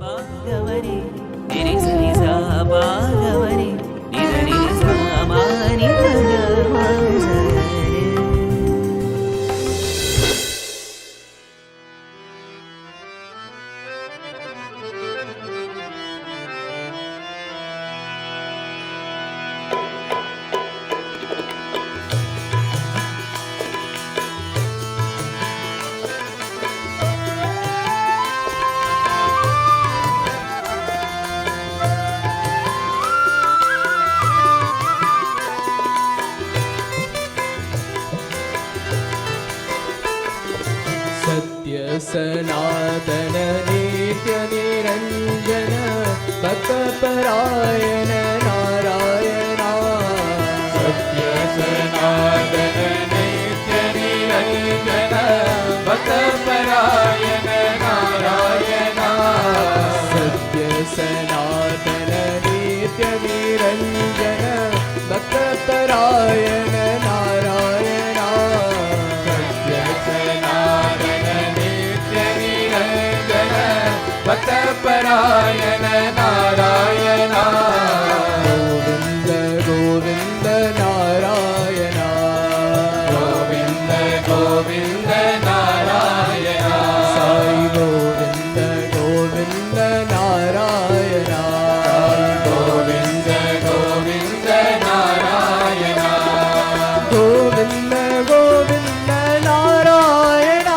భాగవని నిరిసనిసా భాగవని నిరిసా మాని భగవాసరే सनातन नित्य निरंजन भक्तपरायण नारायण सत्य सनातन नित्य निरंजन भक्तपरायण नारायण सत्य सनातन नित्य निरंजन भक्तपरायण नारायण भक्तपरायण नारायण गोविंद गोविंद नारायण गोविंद गोविंद नारायण साई गोविंद गोविंद नारायण गोविंद गोविंद नारायण गोविंद गोविंद नारायण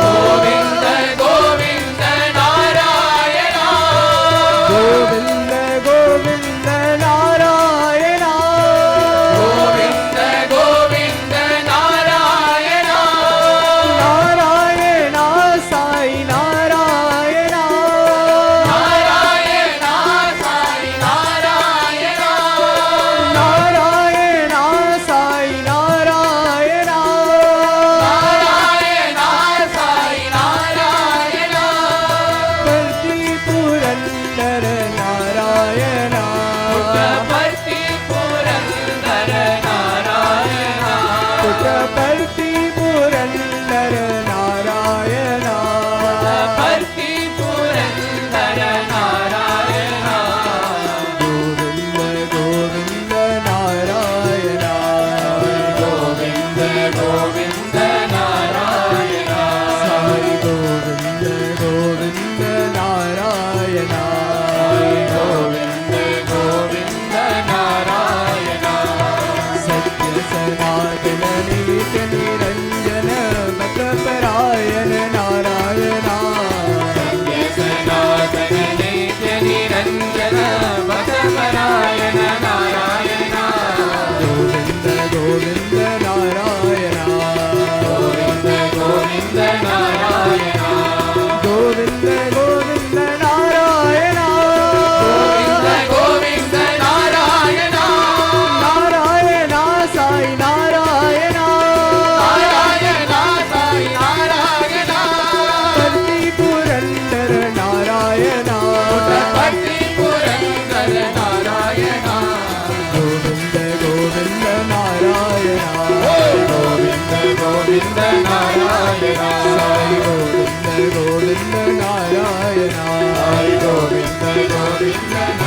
गोविंद गोविंद नारायण गोविंद गोविंद नारायण गोविंद गोविंद नारायण नारायण साई नारायण नारायण साई नारायण नारायण साई नारायण नारायण साई नारायण पर्ति पुरंदर नारायण पुट्टपर्ति पुरंदर नारायण पुट्टपर्ति पुरंदर नारायण पुट्टपर्ति पुरंदर नारायण गोविंद गोविंद नारायण गोविंद गोविंद नारायण साई गोविंद गोविंद नारायण गोविंद गोविंद नारायण सत्य सनातन नित्य निरंजन भक्तपरायण नारायण सत्य सनातन नित्य निरंजन भक्तपरायण नारायण गोविंद गोविंद नारायण गोविंद गोविंद नारायण गोविंद गोविंद नारायण गोविंद गोविंद नारायण नारायण साई नारायण नारायण साई नारायण पर्ति पुरंदर नारायण पुट्टपर्ति पुरंदर नारायण गोविंद गोविंद नारायण गोविंद गोविंद नारायण साई गोविंद गोविंद नारायण गोविंद गोविंद